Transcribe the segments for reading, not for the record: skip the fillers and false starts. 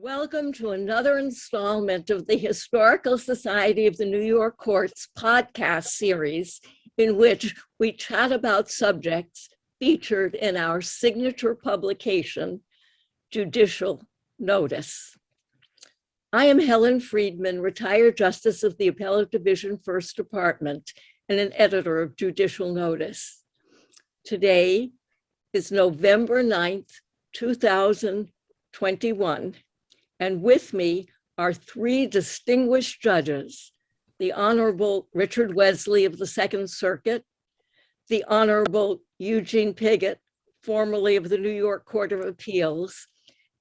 Welcome to another installment of the Historical Society of the New York Courts podcast series, in which we chat about subjects featured in our signature publication, Judicial Notice. I am Helen Freedman, retired Justice of the Appellate Division First Department and an editor of Judicial Notice. Today is November 9th, 2021. And with me are three distinguished judges, the Honorable Richard Wesley of the Second Circuit, the Honorable Eugene Pigott, formerly of the New York Court of Appeals,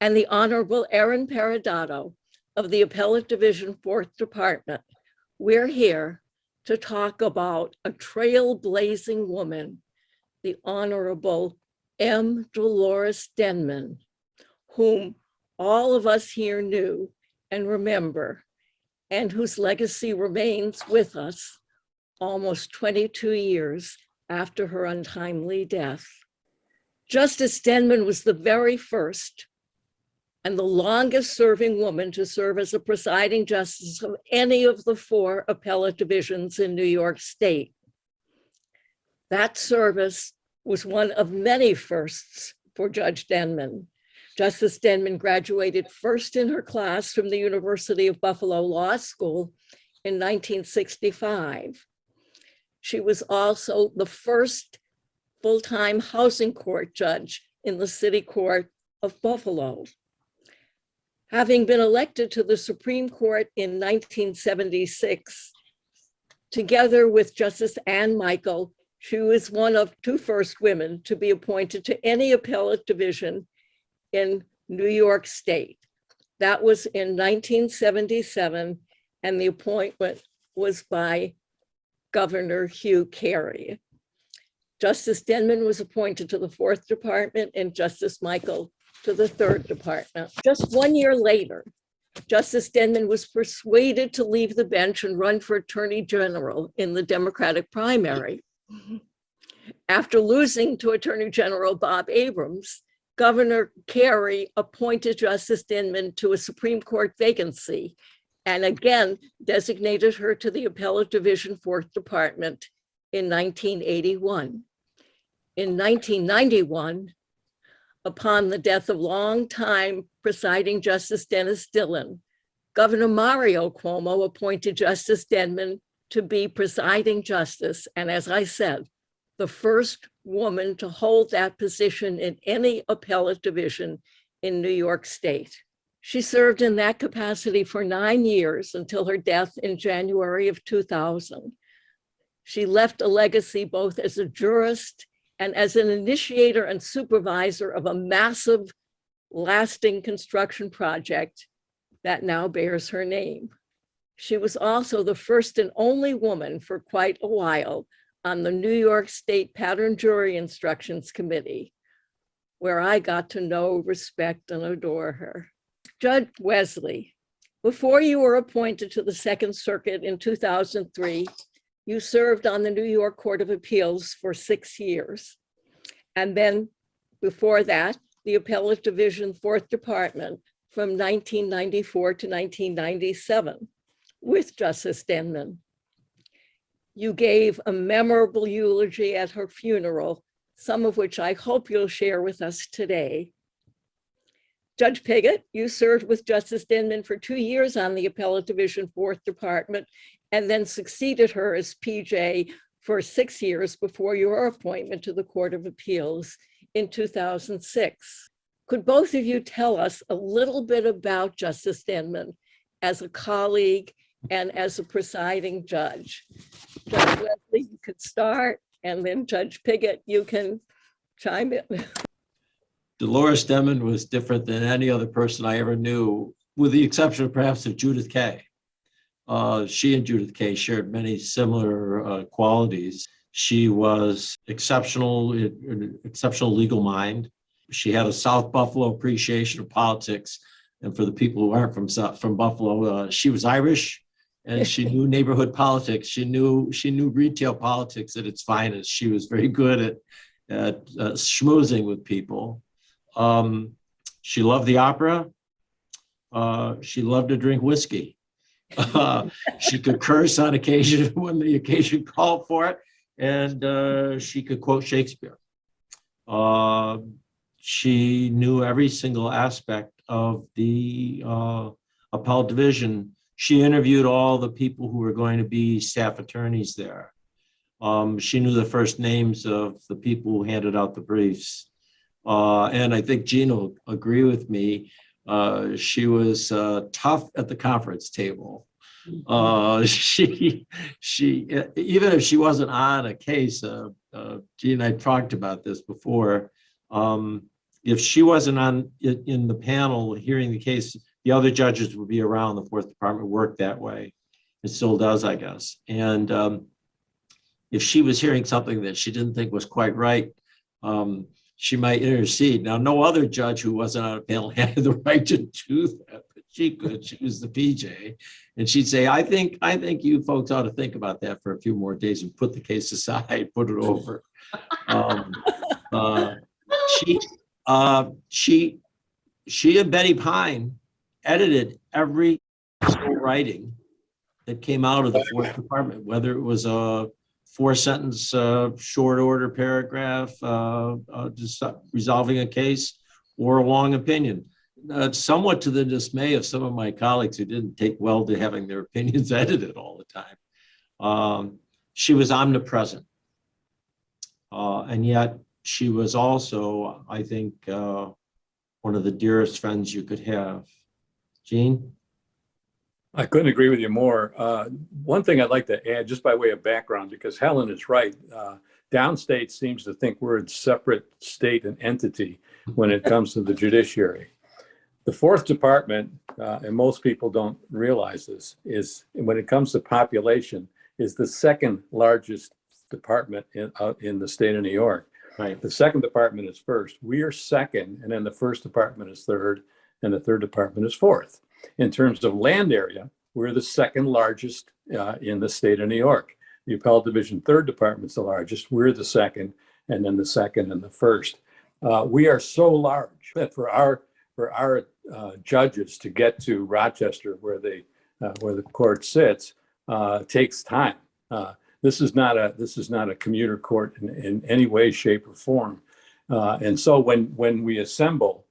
and the Honorable Erin Peradotto of the Appellate Division Fourth Department. We're here to talk about a trailblazing woman, the Honorable M. Dolores Denman, whom all of us here knew and remember, and whose legacy remains with us almost 22 years after her untimely death. Justice Denman was the very first and the longest serving woman to serve as a presiding justice of any of the four appellate divisions in New York State. That service was one of many firsts for Judge Denman. Justice Denman graduated first in her class from the University of Buffalo Law School in 1965. She was also the first full-time housing court judge in the City Court of Buffalo. Having been elected to the Supreme Court in 1976, together with Justice Ann Michael, she was one of two first women to be appointed to any appellate division in New York State. That was in 1977, and the appointment was by Governor Hugh Carey. Justice Denman was appointed to the Fourth Department and Justice Michael to the Third Department. Just 1 year later, Justice Denman was persuaded to leave the bench and run for Attorney General in the Democratic primary. After losing to Attorney General Bob Abrams, Governor Carey appointed Justice Denman to a Supreme Court vacancy and again designated her to the Appellate Division Fourth Department in 1981. In 1991, upon the death of longtime presiding Justice Dennis Dillon, Governor Mario Cuomo appointed Justice Denman to be presiding justice, and as I said, the first woman to hold that position in any appellate division in New York State. She served in that capacity for 9 years until her death in January of 2000. She left a legacy both as a jurist and as an initiator and supervisor of a massive, lasting construction project that now bears her name. She was also the first and only woman for quite a while on the New York State Pattern Jury Instructions Committee, where I got to know, respect, and adore her. Judge Wesley, before you were appointed to the Second Circuit in 2003, you served on the New York Court of Appeals for 6 years. And then before that, the Appellate Division Fourth Department from 1994 to 1997 with Justice Denman. You gave a memorable eulogy at her funeral, some of which I hope you'll share with us today. Judge Pigott, you served with Justice Denman for 2 years on the Appellate Division Fourth Department and then succeeded her as PJ for 6 years before your appointment to the Court of Appeals in 2006. Could both of you tell us a little bit about Justice Denman as a colleague and as a presiding judge? Judge Wesley, you could start, and then Judge Pigott, you can chime in. Dolores Denman was different than any other person I ever knew, with the exception perhaps of Judith Kay. She and Judith Kay shared many similar qualities. She was exceptional legal mind. She had a South Buffalo appreciation of politics. And for the people who aren't from Buffalo, she was Irish, and she knew neighborhood politics. She knew retail politics at its finest. She was very good at schmoozing with people. She loved the opera. She loved to drink whiskey. She could curse on occasion when the occasion called for it, and she could quote Shakespeare. She knew every single aspect of the Appellate Division. She interviewed all the people who were going to be staff attorneys there. She knew the first names of the people who handed out the briefs. And I think Gina will agree with me. She was tough at the conference table. She even if she wasn't on a case, Gina and I talked about this before. If she wasn't on in the panel hearing the case, the other judges would be around. The Fourth Department worked that way. It still does, I guess. And if she was hearing something that she didn't think was quite right, she might intercede. Now, no other judge who wasn't on a panel had the right to do that, but she could. She was the PJ, and she'd say, "I think you folks ought to think about that for a few more days and put the case aside, put it over." She and Betty Pine edited every single writing that came out of the Fourth Department, whether it was a 4-sentence short order paragraph just resolving a case or a long opinion. Somewhat to the dismay of some of my colleagues who didn't take well to having their opinions edited all the time. She was omnipresent. And yet she was also, I think, one of the dearest friends you could have. Gene? I couldn't agree with you more. One thing I'd like to add, just by way of background, because Helen is right. Downstate seems to think we're a separate state and entity when it comes to the judiciary. The Fourth Department, and most people don't realize this, is when it comes to population, is the second largest department in the state of New York. Right. The second department is first. We are second, and then the first department is third, and the third department is fourth. In terms of land area, we're the second largest in the state of New York. The Appellate Division Third Department is the largest. We're the second, and then the second and the first. We are so large that for our judges to get to Rochester, where the court sits, takes time. This is not a commuter court in any way, shape, or form. And so when we assemble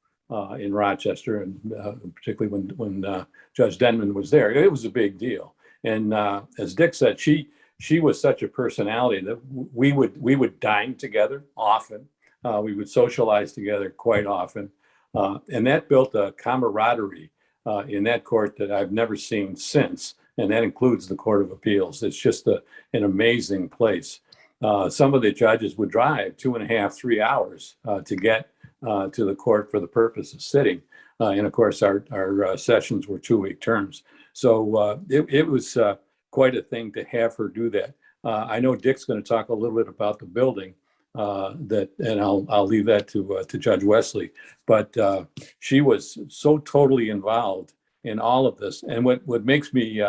in Rochester, and particularly when Judge Denman was there, it was a big deal. And as Dick said, she was such a personality that we would dine together often. We would socialize together quite often. And that built a camaraderie in that court that I've never seen since. And that includes the Court of Appeals. It's just an amazing place. Some of the judges would drive 2.5, 3 hours to get to the court for the purpose of sitting. And of course, our sessions were 2-week terms. So it was quite a thing to have her do that. I know Dick's going to talk a little bit about the building, and I'll leave that to Judge Wesley. But she was so totally involved in all of this. And what makes me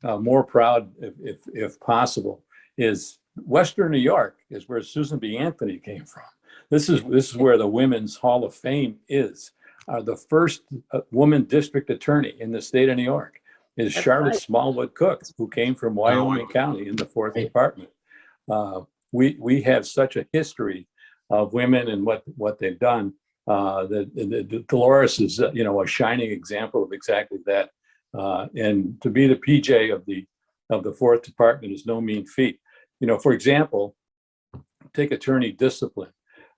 more proud, if possible, is Western New York is where Susan B. Anthony came from. This is where the Women's Hall of Fame is. The first woman district attorney in the state of New York is Charlotte Smallwood Cook, who came from Wyoming County in the Fourth Department. We have such a history of women and what they've done. Dolores is a shining example of exactly that. And to be the PJ of the Fourth Department is no mean feat. For example, take attorney discipline.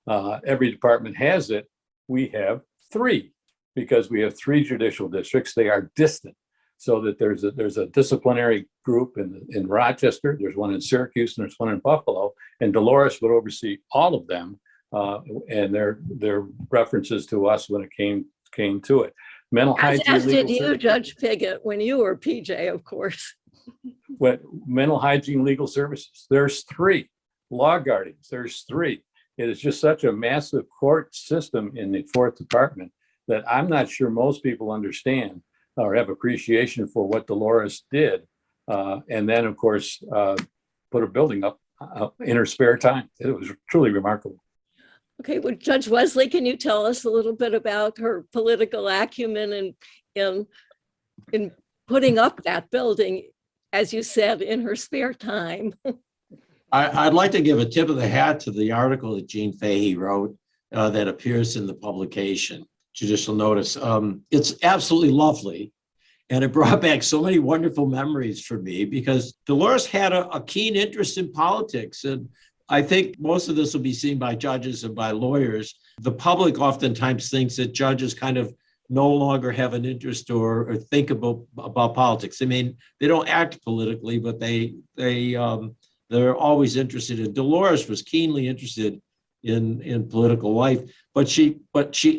Every department has it. We have 3 because we have 3 judicial districts. They are distant, so that there's a disciplinary group in Rochester. There's one in Syracuse and there's one in Buffalo. And Dolores would oversee all of them, and their references to us when it came to it. Mental hygiene. As did you, Judge Pigott, when you were PJ, of course. Mental hygiene legal services. There's 3. Law guardians. There's 3. It is just such a massive court system in the Fourth Department that I'm not sure most people understand or have appreciation for what Dolores did. And then, of course, put a building up in her spare time. It was truly remarkable. Okay, well, Judge Wesley, can you tell us a little bit about her political acumen in putting up that building, as you said, in her spare time? I'd like to give a tip of the hat to the article that Gene Fahey wrote that appears in the publication, Judicial Notice. It's absolutely lovely. And it brought back so many wonderful memories for me because Dolores had a keen interest in politics. And I think most of this will be seen by judges and by lawyers. The public oftentimes thinks that judges kind of no longer have an interest or think about politics. I mean, they don't act politically, but they're always interested in. Dolores was keenly interested in political life, but she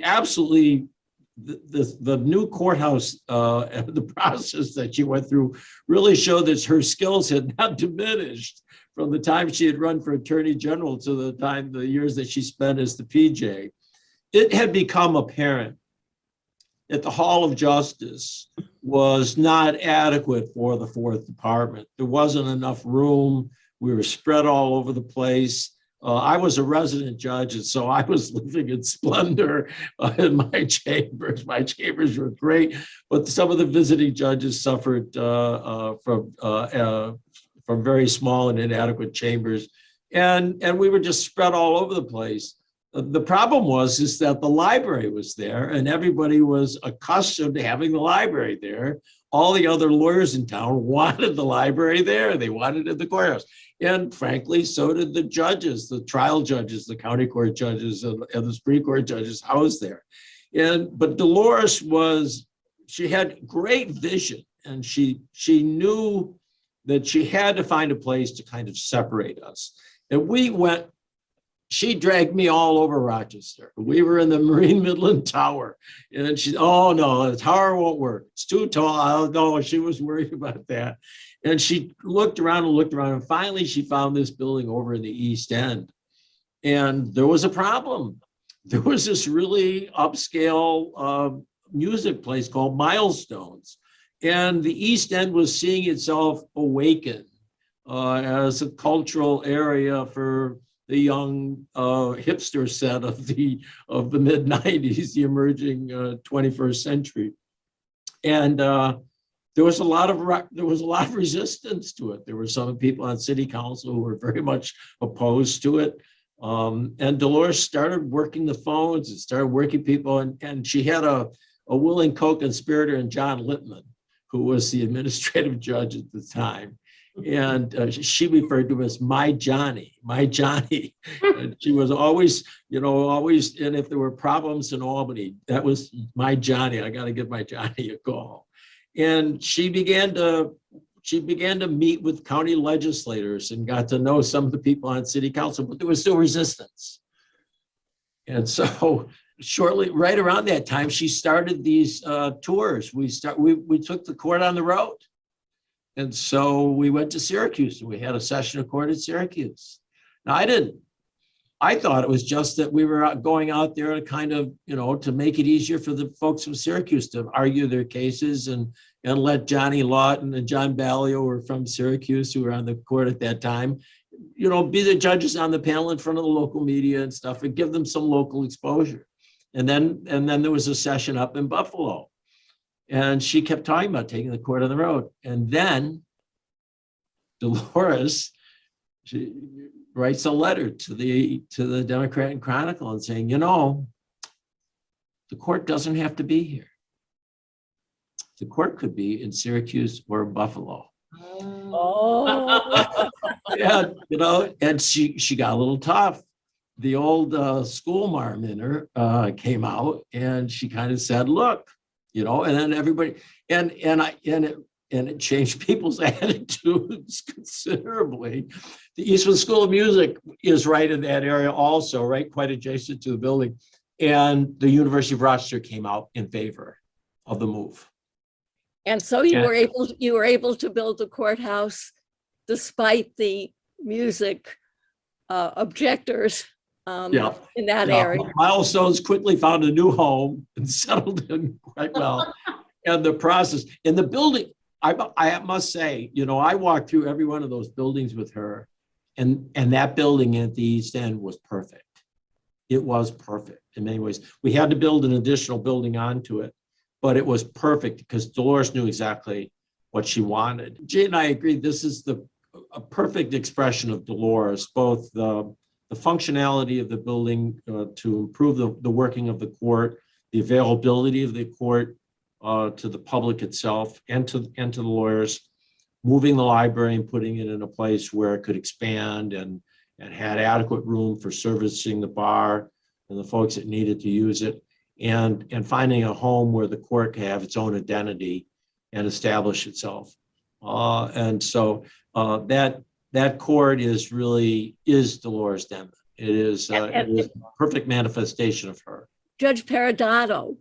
absolutely, the new courthouse and the process that she went through really showed that her skills had not diminished from the time she had run for attorney general to the years that she spent as the PJ. It had become apparent that the Hall of Justice was not adequate for the Fourth Department. There wasn't enough room. We were spread all over the place. I was a resident judge, and so I was living in splendor in my chambers. My chambers were great, but some of the visiting judges suffered from very small and inadequate chambers, and we were just spread all over the place. The problem is that the library was there, and everybody was accustomed to having the library there. All the other lawyers in town wanted the library there. They wanted it in the courthouse. And frankly, so did the judges, the trial judges, the county court judges, and the Supreme Court judges housed there. But Dolores she had great vision, and she knew that she had to find a place to kind of separate us. And she dragged me all over Rochester. We were in the Marine Midland Tower, and oh no, the tower won't work. It's too tall. No, she was worried about that. And she looked around, and finally she found this building over in the East End. And there was a problem. There was this really upscale music place called Milestones. And the East End was seeing itself awaken as a cultural area for the young hipster set of the mid-90s, the emerging 21st century. And there was a lot of resistance to it. There were some people on city council who were very much opposed to it. And Dolores started working the phones and started working people. And she had a willing co-conspirator in John Littman, who was the administrative judge at the time. And she referred to him as my Johnny. And she was always, and if there were problems in Albany, that was my Johnny. I got to give my Johnny a call. And she began to meet with county legislators and got to know some of the people on city council, but there was still resistance. And so shortly, right around that time, she started these tours. We took the court on the road. And so we went to Syracuse, and we had a session of court at Syracuse. Now, I thought it was just that we were going out there to kind of, to make it easier for the folks from Syracuse to argue their cases and let Johnny Lawton and John Ballio, who were from Syracuse, who were on the court at that time, be the judges on the panel in front of the local media and stuff, and give them some local exposure. And then there was a session up in Buffalo. And she kept talking about taking the court on the road. And then Dolores, she writes a letter to the Democrat and Chronicle and saying, the court doesn't have to be here. The court could be in Syracuse or Buffalo. Oh. And she got a little tough. The old school marm in her came out, and she kind of said, look, and then everybody, and it changed people's attitudes considerably. The Eastman School of Music is right in that area also, right, quite adjacent to the building. And the University of Rochester came out in favor of the move. And so you were able to build the courthouse despite the music objectors in that area. Milestones quickly found a new home and settled in quite well. And the process in the building, I must say, I walked through every one of those buildings with her, and that building at the East End was perfect. it was perfect in many ways. We had to build an additional building onto it, but it was perfect because Dolores knew exactly what she wanted. Jay and I agree this is a perfect expression of Dolores, both the functionality of the building to improve the working of the court, the availability of the court to the public itself and to the lawyers, moving the library and putting it in a place where it could expand and had adequate room for servicing the bar and the folks that needed to use it, and finding a home where the court could have its own identity and establish itself. And so that court is Dolores Denman. It is a perfect manifestation of her. Judge Peradotto,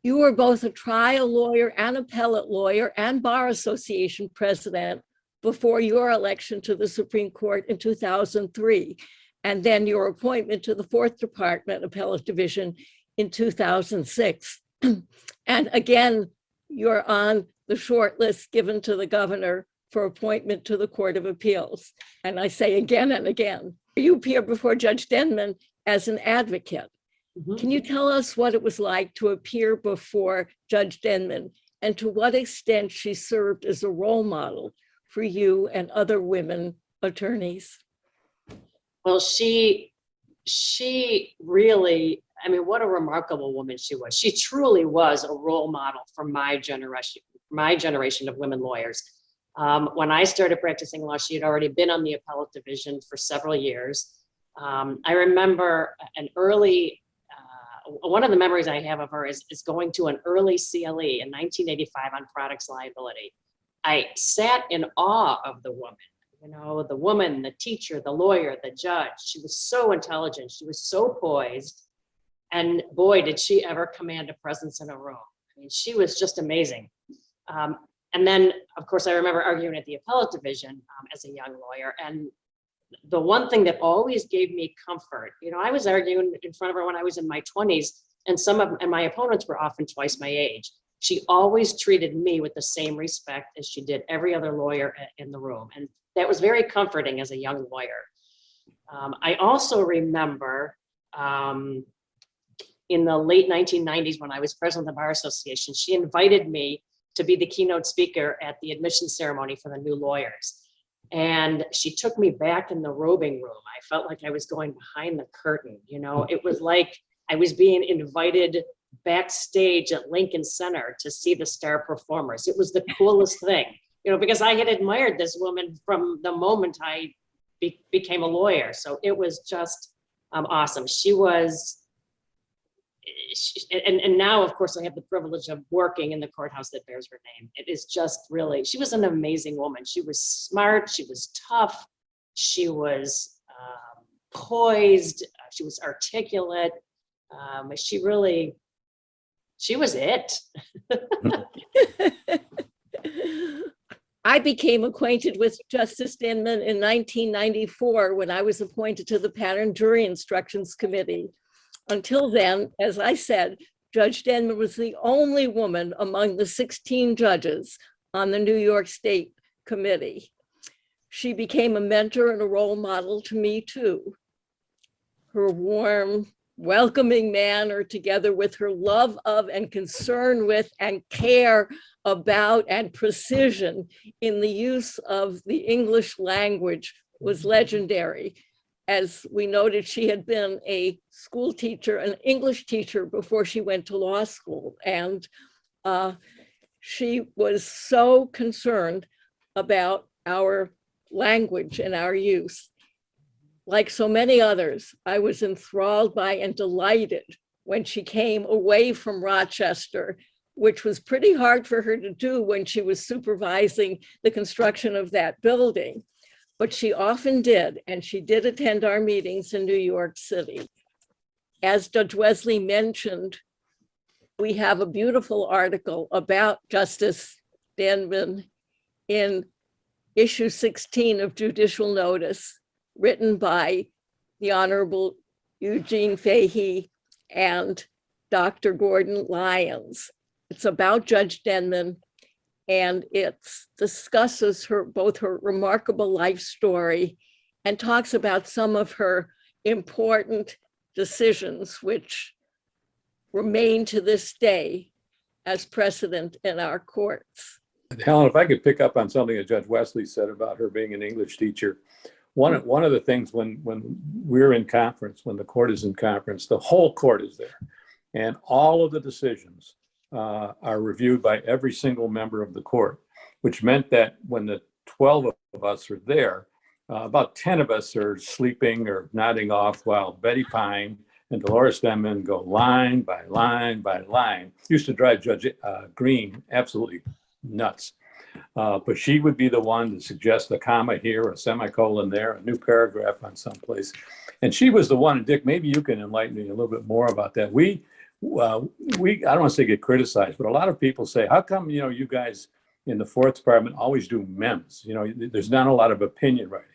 you were both a trial lawyer and appellate lawyer and Bar Association president before your election to the Supreme Court in 2003, and then your appointment to the Fourth Department Appellate Division in 2006. And again, you're on the short list given to the governor for appointment to the Court of Appeals. And I say again and again, you appear before Judge Denman as an advocate. Mm-hmm. Can you tell us what it was like to appear before Judge Denman and to what extent she served as a role model for you and other women attorneys? Well, she really, I mean, what a remarkable woman she was. She truly was a role model for my generation of women lawyers. When I started practicing law, she had already been on the Appellate Division for several years. I remember one of the memories I have of her is going to an early CLE in 1985 on products liability. I sat in awe of the woman, the teacher, the lawyer, the judge. She was so intelligent. She was so poised. And boy, did she ever command a presence in a room. I mean, she was just amazing. And then, of course, I remember arguing at the Appellate Division as a young lawyer. And the one thing that always gave me comfort, I was arguing in front of her when I was in my 20s, and my opponents were often twice my age. She always treated me with the same respect as she did every other lawyer in the room. And that was very comforting as a young lawyer. I also remember in the late 1990s, when I was president of the Bar Association, she invited me to be the keynote speaker at the admission ceremony for the new lawyers. And she took me back in the robing room. I felt like I was going behind the curtain. It was like I was being invited backstage at Lincoln Center to see the star performers. It was the coolest thing, because I had admired this woman from the moment I became a lawyer. So it was just awesome. And now, of course, I have the privilege of working in the courthouse that bears her name. It is just really, she was an amazing woman. She was smart. She was tough. She was poised. She was articulate. She was it. I became acquainted with Justice Denman in 1994 when I was appointed to the Pattern Jury Instructions Committee. Until then, as I said, Judge Denman was the only woman among the 16 judges on the New York State Committee. She became a mentor and a role model to me too. Her warm, welcoming manner, together with her love of and concern with and care about and precision in the use of the English language, was legendary. As we noted, she had been a school teacher, an English teacher, before she went to law school. And she was so concerned about our language and our use. Like so many others, I was enthralled by and delighted when she came away from Rochester, which was pretty hard for her to do when she was supervising the construction of that building. But she often did, and she did attend our meetings in New York City. As Judge Wesley mentioned, we have a beautiful article about Justice Denman in issue 16 of Judicial Notice, written by the Honorable Eugene F and Dr. Gordon Lyons. It's about Judge Denman, and it discusses both her remarkable life story and talks about some of her important decisions which remain to this day as precedent in our courts. Helen, if I could pick up on something that Judge Wesley said about her being an English teacher. One of the things when we're in conference, when the court is in conference, the whole court is there. And all of the decisions are reviewed by every single member of the court, which meant that when the 12 of us are there, about 10 of us are sleeping or nodding off while Betty Pine and Dolores Denman go line by line by line. Used to drive Judge Green absolutely nuts. But she would be the one to suggest a comma here, a semicolon there, a new paragraph on someplace. And she was the one, and Dick, maybe you can enlighten me a little bit more about that. We I don't want to say get criticized, but a lot of people say, how come, you guys in the fourth department always do mems? There's not a lot of opinion writing.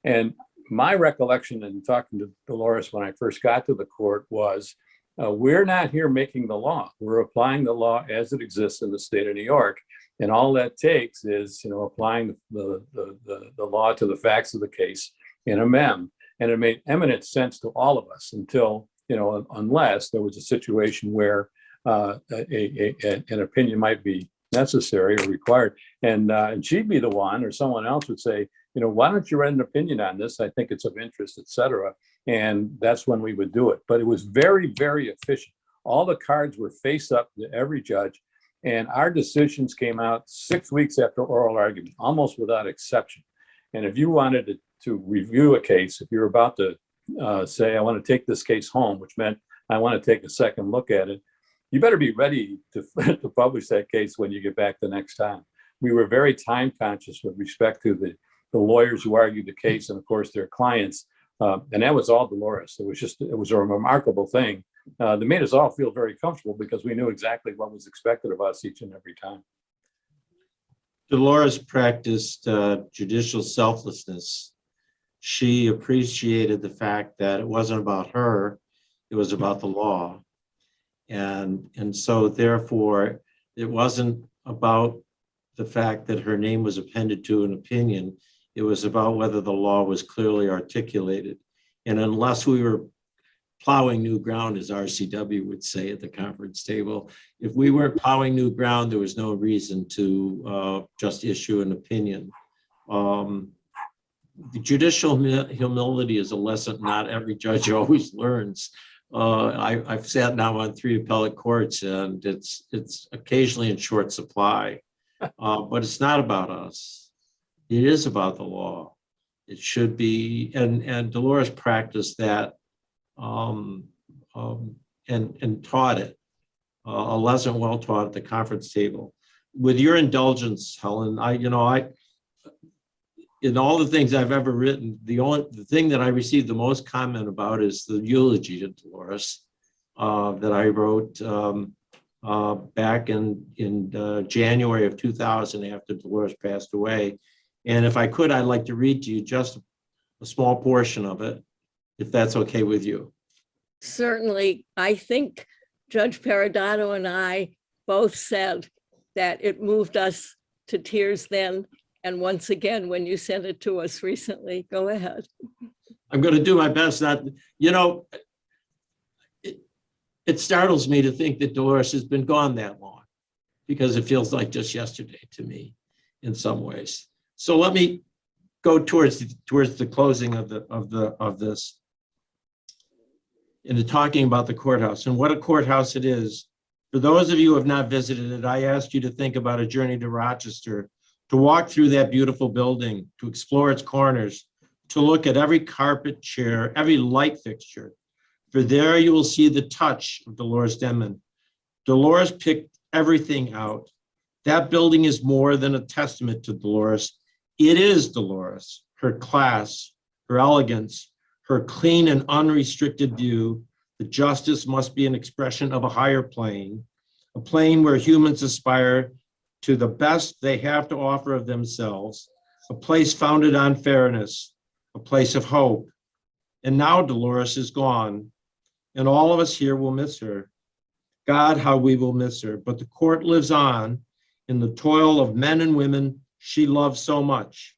And my recollection in talking to Dolores when I first got to the court was, we're not here making the law. We're applying the law as it exists in the state of New York. And all that takes is, applying the law to the facts of the case in a mem. And it made eminent sense to all of us until, unless there was a situation where an opinion might be necessary or required. And she'd be the one, or someone else would say, why don't you write an opinion on this? I think it's of interest, et cetera. And that's when we would do it. But it was very, very efficient. All the cards were face up to every judge. And our decisions came out 6 weeks after oral argument, almost without exception. And if you wanted to review a case, if you're about to say, I want to take this case home, which meant I want to take a second look at it, you better be ready to publish that case when you get back the next time. We were very time conscious with respect to the lawyers who argued the case and, of course, their clients. And that was all Dolores. It was a remarkable thing. That made us all feel very comfortable because we knew exactly what was expected of us each and every time. Dolores practiced judicial selflessness. She appreciated the fact that it wasn't about her, it was about the law. And so therefore, it wasn't about the fact that her name was appended to an opinion. It was about whether the law was clearly articulated. And unless we were plowing new ground, as RCW would say at the conference table, if we weren't plowing new ground, there was no reason to just issue an opinion. The judicial humility is a lesson not every judge always learns. I've sat now on 3 appellate courts, and it's occasionally in short supply, but it's not about us. It is about the law. It should be, and Dolores practiced that and taught it, a lesson well taught at the conference table. With your indulgence, Helen, in all the things I've ever written, the thing that I received the most comment about is the eulogy to Dolores that I wrote back in January of 2000 after Dolores passed away. And if I could, I'd like to read to you just a small portion of it, if that's okay with you. Certainly, I think Judge Peradotto and I both said that it moved us to tears then. And once again, when you sent it to us recently, go ahead. I'm going to do my best. It startles me to think that Dolores has been gone that long, because it feels like just yesterday to me in some ways. So let me go towards the closing of this, into talking about the courthouse and what a courthouse it is. For those of you who have not visited it, I ask you to think about a journey to Rochester, to walk through that beautiful building, to explore its corners, to look at every carpet, chair, every light fixture. For there you will see the touch of Dolores Denman. Dolores picked everything out. That building is more than a testament to Dolores. It is Dolores, her class, her elegance, her clean and unrestricted view that justice must be an expression of a higher plane, a plane where humans aspire to the best they have to offer of themselves, a place founded on fairness, a place of hope. And now Dolores is gone, and all of us here will miss her. God, how we will miss her. But the court lives on in the toil of men and women she loved so much,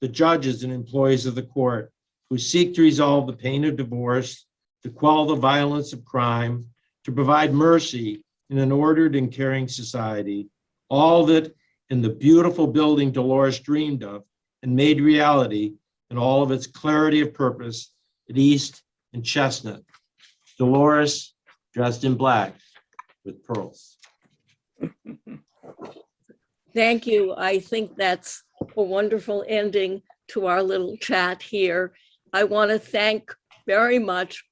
the judges and employees of the court who seek to resolve the pain of divorce, to quell the violence of crime, to provide mercy in an ordered and caring society, all that in the beautiful building Dolores dreamed of and made reality in all of its clarity of purpose at East and Chestnut. Dolores, dressed in black with pearls. Thank you. I think that's a wonderful ending to our little chat here. I want to thank very much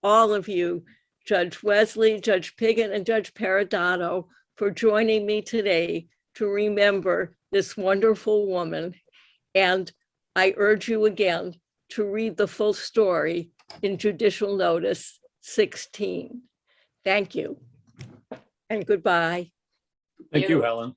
all of you, Judge Wesley, Judge Pigott, and Judge Peradotto, for joining me today to remember this wonderful woman. And I urge you again to read the full story in Judicial Notice 16. Thank you and goodbye. Thank you, Helen.